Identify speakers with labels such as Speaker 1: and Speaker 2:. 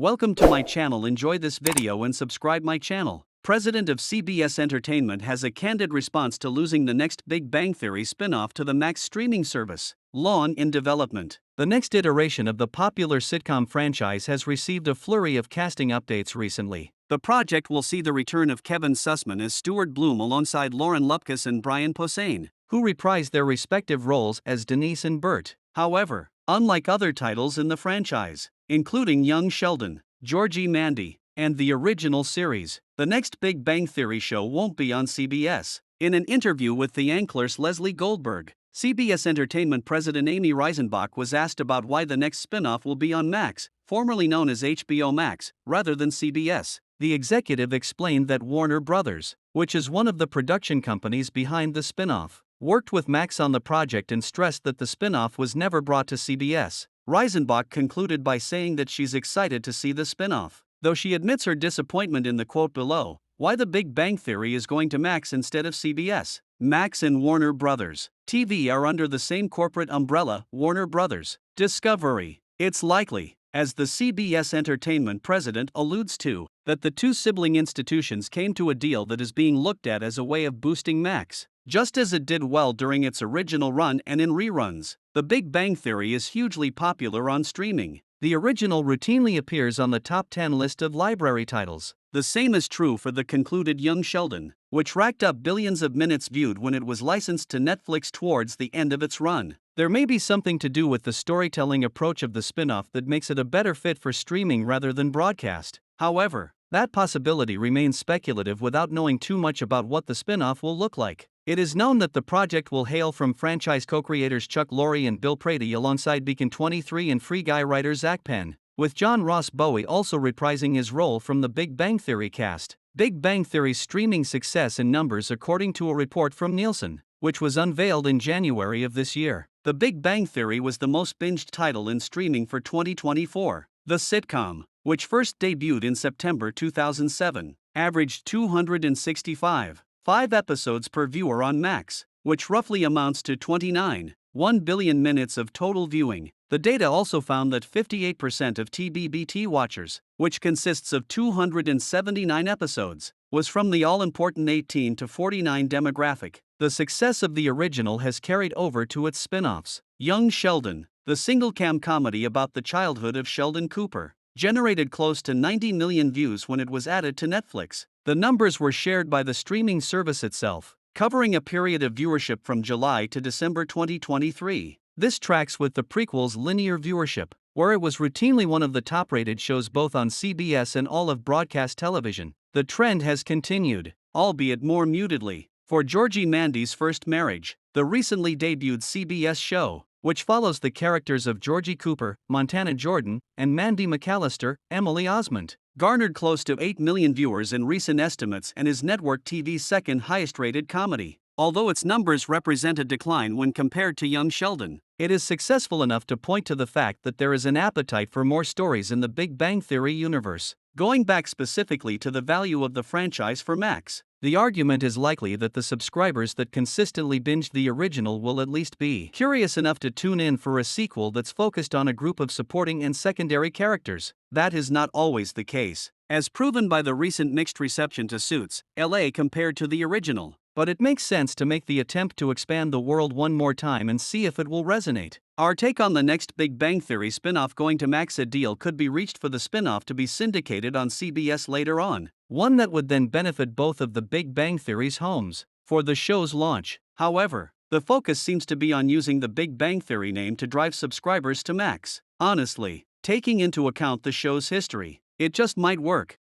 Speaker 1: Welcome to my channel. Enjoy this video and subscribe my channel. President of CBS Entertainment has a candid response to losing the next Big Bang Theory spin-off to the Max streaming service. Long in development. The next iteration of the popular sitcom franchise has received a flurry of casting updates recently. The project will see the return of Kevin Sussman as Stuart Bloom alongside Lauren Lupkus and Brian Posehn, who reprised their respective roles as Denise and Bert. However, unlike other titles in the franchise, including Young Sheldon, Georgie Mandy, and the original series, the next Big Bang Theory show won't be on CBS. In an interview with the Anchor's Leslie Goldberg, CBS Entertainment President Amy Reisenbach was asked about why the next spin-off will be on Max, formerly known as HBO Max, rather than CBS. The executive explained that Warner Brothers, which is one of the production companies behind the spin-off, worked with Max on the project and stressed that the spin-off was never brought to CBS. Reisenbach concluded by saying that she's excited to see the spin-off, though she admits her disappointment in the quote below, why the Big Bang Theory is going to Max instead of CBS. Max and Warner Brothers TV are under the same corporate umbrella, Warner Brothers Discovery. It's likely, as the CBS Entertainment president alludes to, that the two sibling institutions came to a deal that is being looked at as a way of boosting Max. Just as it did well during its original run and in reruns, The Big Bang Theory is hugely popular on streaming. The original routinely appears on the top 10 list of library titles. The same is true for the concluded Young Sheldon, which racked up billions of minutes viewed when it was licensed to Netflix towards the end of its run. There may be something to do with the storytelling approach of the spin-off that makes it a better fit for streaming rather than broadcast. However, that possibility remains speculative without knowing too much about what the spin-off will look like. It is known that the project will hail from franchise co-creators Chuck Lorre and Bill Prady alongside Beacon 23 and Free Guy writer Zach Penn, with John Ross Bowie also reprising his role from the Big Bang Theory cast. Big Bang Theory's streaming success in numbers according to a report from Nielsen, which was unveiled in January of this year. The Big Bang Theory was the most binged title in streaming for 2024. The sitcom, which first debuted in September 2007, averaged 265 episodes per viewer on Max, which roughly amounts to 29.1 billion minutes of total viewing. The data also found that 58% of TBBT watchers, which consists of 279 episodes, was from the all-important 18 to 49 demographic. The success of the original has carried over to its spin-offs. Young Sheldon, the single-cam comedy about the childhood of Sheldon Cooper, generated close to 90 million views when it was added to Netflix. The numbers were shared by the streaming service itself, covering a period of viewership from July to December 2023. This tracks with the prequel's linear viewership, where it was routinely one of the top-rated shows both on CBS and all of broadcast television. The trend has continued, albeit more mutedly, for Georgie Mandy's First Marriage, the recently debuted CBS show, which follows the characters of Georgie Cooper, Montana Jordan, and Mandy McAllister, Emily Osment, garnered close to 8 million viewers in recent estimates and is network TV's second highest-rated comedy. Although its numbers represent a decline when compared to Young Sheldon, it is successful enough to point to the fact that there is an appetite for more stories in the Big Bang Theory universe. Going back specifically to the value of the franchise for Max, the argument is likely that the subscribers that consistently binged the original will at least be curious enough to tune in for a sequel that's focused on a group of supporting and secondary characters. That is not always the case, as proven by the recent mixed reception to Suits, LA compared to the original. But it makes sense to make the attempt to expand the world one more time and see if it will resonate. Our take on the next Big Bang Theory spin-off going to Max: a deal could be reached for the spin-off to be syndicated on CBS later on, one that would then benefit both of the Big Bang Theory's homes. For the show's launch, however, the focus seems to be on using the Big Bang Theory name to drive subscribers to Max. Honestly, taking into account the show's history, it just might work.